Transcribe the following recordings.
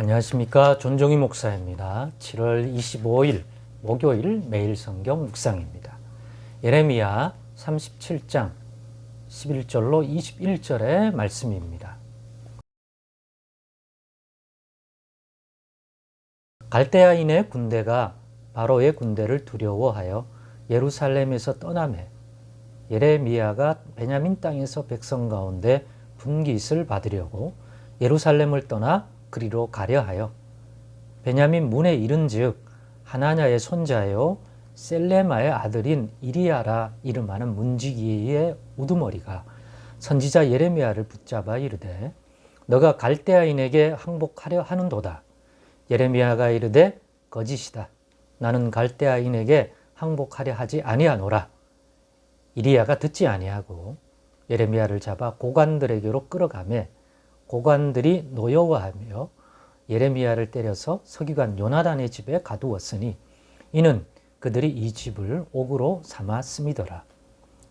안녕하십니까. 존종희 목사입니다. 7월 25일 목요일 매일 성경 묵상입니다. 예레미야 37장 11절로 21절의 말씀입니다. 갈대아인의 군대가 바로의 군대를 두려워하여 예루살렘에서 떠나매 예레미야가 베냐민 땅에서 백성 가운데 분깃을 받으려고 예루살렘을 떠나 그리로 가려 하여 베냐민 문에 이른즉 하나냐의 손자요 셀레마의 아들인 이리야라 이름하는 문지기의 우두머리가 선지자 예레미야를 붙잡아 이르되 너가 갈대아인에게 항복하려 하는도다. 예레미야가 이르되 거짓이다. 나는 갈대아인에게 항복하려 하지 아니하노라. 이리야가 듣지 아니하고 예레미야를 잡아 고관들에게로 끌어가매 고관들이 노여워하며 예레미야를 때려서 서기관 요나단의 집에 가두었으니 이는 그들이 이 집을 옥으로 삼았음이더라.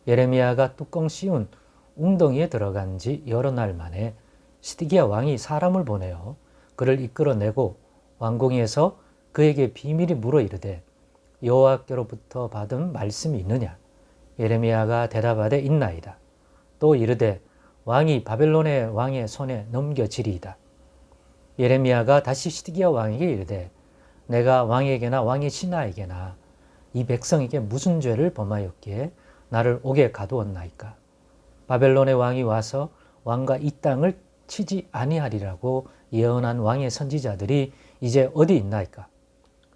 예레미야가 뚜껑 씌운 웅덩이에 들어간 지 여러 날 만에 시드기야 왕이 사람을 보내어 그를 이끌어내고 왕궁에서 그에게 비밀이 물어 이르되 여호와께로부터 받은 말씀이 있느냐? 예레미야가 대답하되 있나이다. 또 이르되 왕이 바벨론의 왕의 손에 넘겨지리이다. 예레미야가 다시 시드기야 왕에게 이르되 내가 왕에게나 왕의 신하에게나 이 백성에게 무슨 죄를 범하였기에 나를 옥에 가두었나이까? 바벨론의 왕이 와서 왕과 이 땅을 치지 아니하리라고 예언한 왕의 선지자들이 이제 어디 있나이까?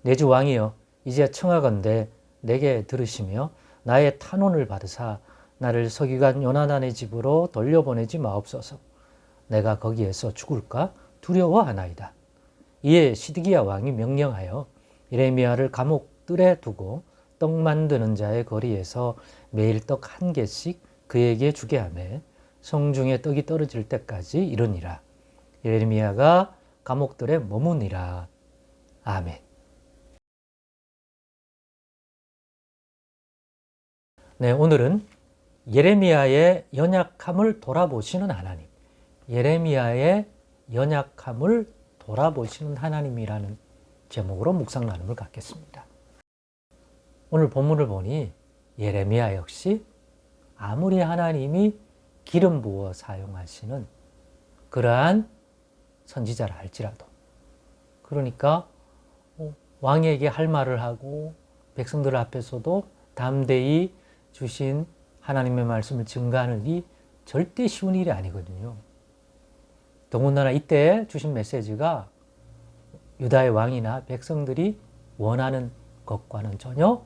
내 주 왕이여 이제 청하건대 내게 들으시며 나의 탄원을 받으사 나를 서기관 요나단의 집으로 돌려보내지 마옵소서. 내가 거기에서 죽을까 두려워하나이다. 이에 시드기야 왕이 명령하여 예레미야를 감옥들에 두고 떡 만드는 자의 거리에서 매일 떡 한 개씩 그에게 주게 하매 성중에 떡이 떨어질 때까지 이르니라. 예레미야가 감옥들에 머무니라. 아멘. 네, 오늘은 예레미야의 연약함을 돌아보시는 하나님, 예레미야의 연약함을 돌아보시는 하나님이라는 제목으로 묵상 나눔을 갖겠습니다. 오늘 본문을 보니 예레미야 역시 아무리 하나님이 기름 부어 사용하시는 그러한 선지자라 할지라도 그러니까 왕에게 할 말을 하고 백성들 앞에서도 담대히 주신 하나님의 말씀을 증거하는 이 절대 쉬운 일이 아니거든요. 더군다나 이때 주신 메시지가 유다의 왕이나 백성들이 원하는 것과는 전혀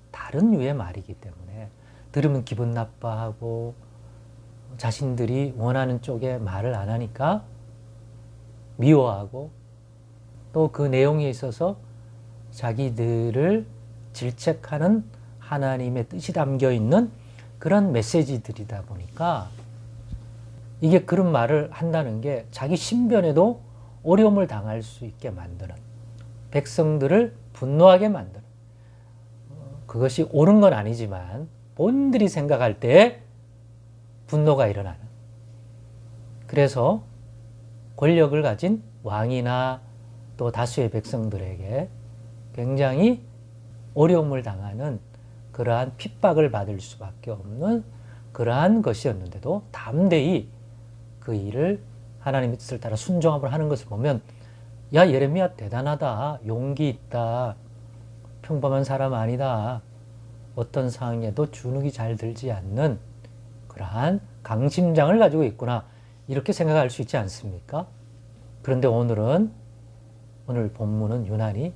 다른 류의 말이기 때문에 들으면 기분 나빠하고 자신들이 원하는 쪽에 말을 안 하니까 미워하고 또 그 내용에 있어서 자기들을 질책하는 하나님의 뜻이 담겨 있는 그런 메시지들이다 보니까 이게 그런 말을 한다는 게 자기 신변에도 어려움을 당할 수 있게 만드는, 백성들을 분노하게 만드는, 그것이 옳은 건 아니지만 본인들이 생각할 때 분노가 일어나는, 그래서 권력을 가진 왕이나 또 다수의 백성들에게 굉장히 어려움을 당하는 그러한 핍박을 받을 수밖에 없는 그러한 것이었는데도 담대히 그 일을 하나님의 뜻을 따라 순종함을 하는 것을 보면 야, 예레미야 대단하다, 용기 있다, 평범한 사람 아니다, 어떤 상황에도 주눅이 잘 들지 않는 그러한 강심장을 가지고 있구나, 이렇게 생각할 수 있지 않습니까? 그런데 오늘 본문은 유난히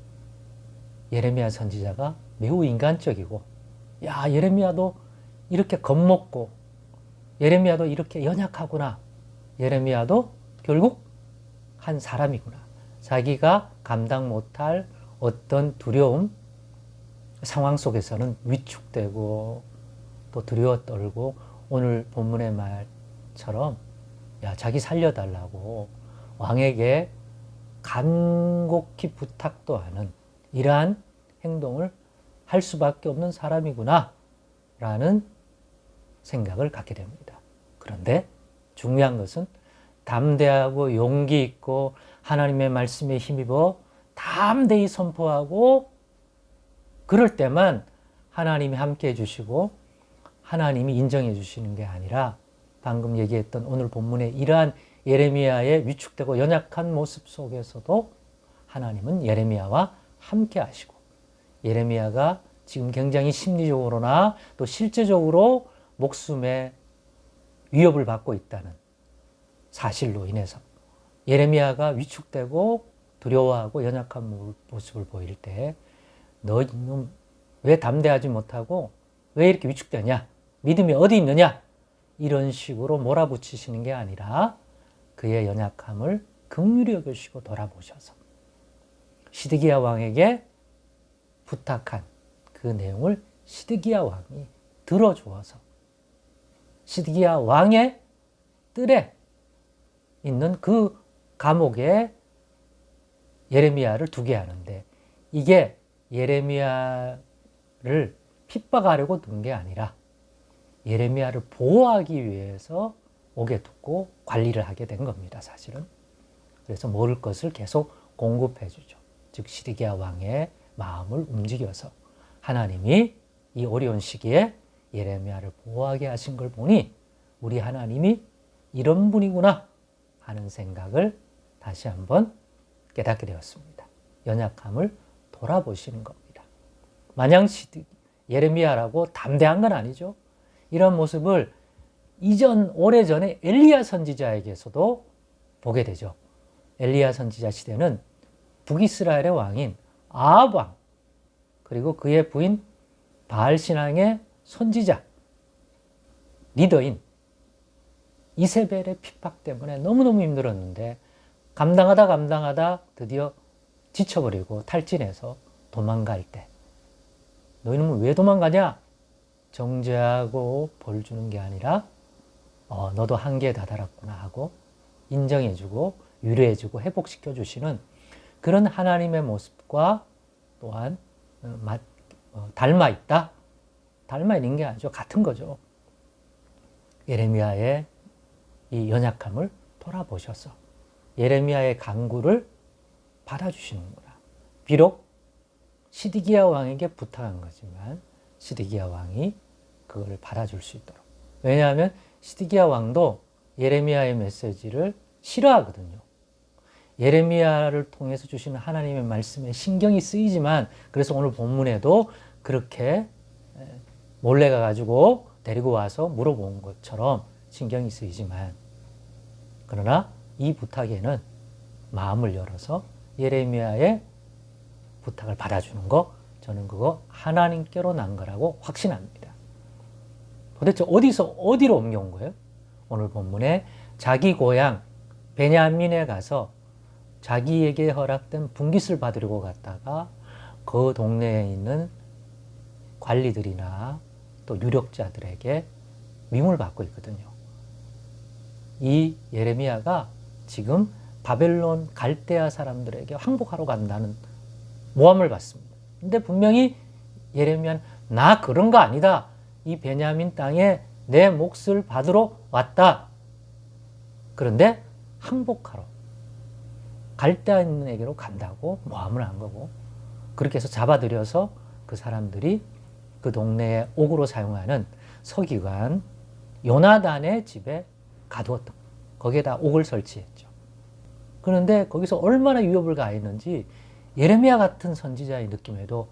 예레미야 선지자가 매우 인간적이고, 야, 예레미야도 이렇게 겁먹고, 예레미야도 이렇게 연약하구나, 예레미야도 결국 한 사람이구나, 자기가 감당 못할 어떤 두려움, 상황 속에서는 위축되고 또 두려워 떨고 오늘 본문의 말처럼 야, 자기 살려달라고 왕에게 간곡히 부탁도 하는 이러한 행동을 할 수밖에 없는 사람이구나 라는 생각을 갖게 됩니다. 그런데 중요한 것은 담대하고 용기 있고 하나님의 말씀에 힘입어 담대히 선포하고 그럴 때만 하나님이 함께 해주시고 하나님이 인정해 주시는 게 아니라 방금 얘기했던 오늘 본문의 이러한 예레미야의 위축되고 연약한 모습 속에서도 하나님은 예레미야와 함께 하시고 예레미야가 지금 굉장히 심리적으로나 또 실제적으로 목숨에 위협을 받고 있다는 사실로 인해서 예레미야가 위축되고 두려워하고 연약한 모습을 보일 때 너희는 왜 담대하지 못하고 왜 이렇게 위축되냐? 믿음이 어디 있느냐? 이런 식으로 몰아붙이시는 게 아니라 그의 연약함을 긍휼히 여기시고 돌아보셔서 시드기야 왕에게 부탁한 그 내용을 시드기야 왕이 들어주어서 시드기야 왕의 뜰에 있는 그 감옥에 예레미야를 두게 하는데 이게 예레미야를 핍박하려고 둔 게 아니라 예레미야를 보호하기 위해서 옥에 두고 관리를 하게 된 겁니다, 사실은. 그래서 먹을 것을 계속 공급해 주죠. 즉 시드기야 왕의 마음을 움직여서 하나님이 이 어려운 시기에 예레미야를 보호하게 하신 걸 보니 우리 하나님이 이런 분이구나 하는 생각을 다시 한번 깨닫게 되었습니다. 연약함을 돌아보시는 겁니다. 마냥 예레미야라고 담대한 건 아니죠. 이런 모습을 오래전에 엘리야 선지자에게서도 보게 되죠. 엘리야 선지자 시대는 북이스라엘의 왕인 아합 왕 그리고 그의 부인 바알 신앙의 선지자 리더인 이세벨의 핍박 때문에 너무너무 힘들었는데 감당하다 드디어 지쳐버리고 탈진해서 도망갈 때 너희는 왜 도망가냐? 정죄하고 벌 주는 게 아니라 너도 한계에 다다랐구나 하고 인정해주고 위로해주고 회복시켜 주시는 그런 하나님의 모습과 또한 닮아 있다. 닮아 있는 게 아니죠. 같은 거죠. 예레미야의 이 연약함을 돌아보셔서 예레미야의 간구를 받아주시는구나. 비록 시드기야 왕에게 부탁한 거지만 시드기야 왕이 그걸 받아줄 수 있도록. 왜냐하면 시드기야 왕도 예레미야의 메시지를 싫어하거든요. 예레미야를 통해서 주시는 하나님의 말씀에 신경이 쓰이지만 그래서 오늘 본문에도 그렇게 몰래 가가지고 데리고 와서 물어본 것처럼 신경이 쓰이지만 그러나 이 부탁에는 마음을 열어서 예레미야의 부탁을 받아주는 거 저는 그거 하나님께로 난 거라고 확신합니다. 도대체 어디로 옮겨온 거예요? 오늘 본문에 자기 고향 베냐민에 가서 자기에게 허락된 분깃을 받으려고 갔다가 그 동네에 있는 관리들이나 또 유력자들에게 미움을 받고 있거든요. 이 예레미야가 지금 바벨론 갈대아 사람들에게 항복하러 간다는 모함을 받습니다. 근데 분명히 예레미야는 나 그런 거 아니다. 이 베냐민 땅에 내 몫을 받으러 왔다. 그런데 항복하러 갈대아인에게로 간다고 모함을 한 거고 그렇게 해서 잡아들여서 그 사람들이 그 동네에 옥으로 사용하는 서기관 요나단의 집에 가두었던 거예요. 거기에다 옥을 설치했죠. 그런데 거기서 얼마나 위협을 가했는지 예레미야 같은 선지자의 느낌에도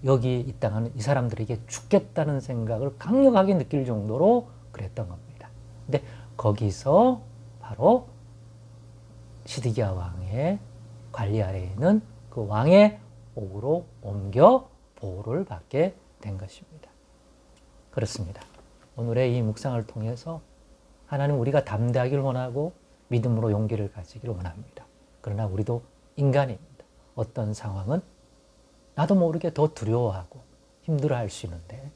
여기 이 땅은 이 사람들에게 죽겠다는 생각을 강력하게 느낄 정도로 그랬던 겁니다. 근데 거기서 바로 시드기야 왕의 관리 아래에 있는 그 왕의 옥으로 옮겨 보호를 받게 된 것입니다. 그렇습니다. 오늘의 이 묵상을 통해서 하나님 우리가 담대하기를 원하고 믿음으로 용기를 가지기를 원합니다. 그러나 우리도 인간입니다. 어떤 상황은 나도 모르게 더 두려워하고 힘들어할 수 있는데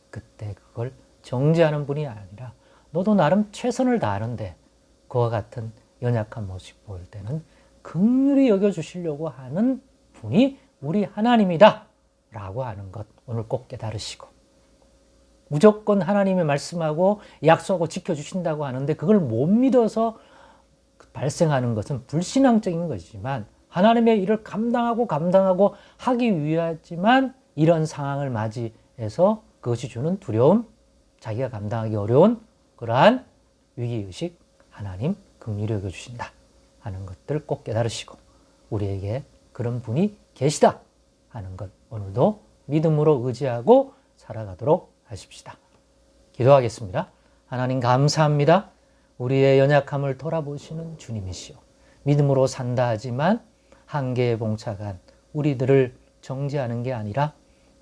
그때 그걸 정죄하는 분이 아니라 너도 나름 최선을 다하는데 그와 같은 연약한 모습 보일 때는 긍휼히 여겨주시려고 하는 분이 우리 하나님이다 라고 하는 것 오늘 꼭 깨달으시고 무조건 하나님의 말씀하고 약속하고 지켜주신다고 하는데 그걸 못 믿어서 발생하는 것은 불신앙적인 것이지만 하나님의 일을 감당하고 하기 위하지만 이런 상황을 맞이해서 그것이 주는 두려움, 자기가 감당하기 어려운 그러한 위기의식 하나님 긍휼히 여겨주신다 하는 것들 꼭 깨달으시고 우리에게 그런 분이 계시다 하는 것 오늘도 믿음으로 의지하고 살아가도록 하십시다. 기도하겠습니다. 하나님 감사합니다. 우리의 연약함을 돌아보시는 주님이시오. 믿음으로 산다 하지만 한계에 봉착한 우리들을 정죄하는 게 아니라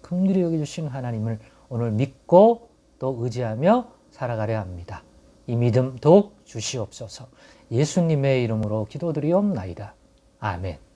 긍휼히 여겨주신 하나님을 오늘 믿고 또 의지하며 살아가려 합니다. 이 믿음 더욱 주시옵소서. 예수님의 이름으로 기도드리옵나이다. 아멘.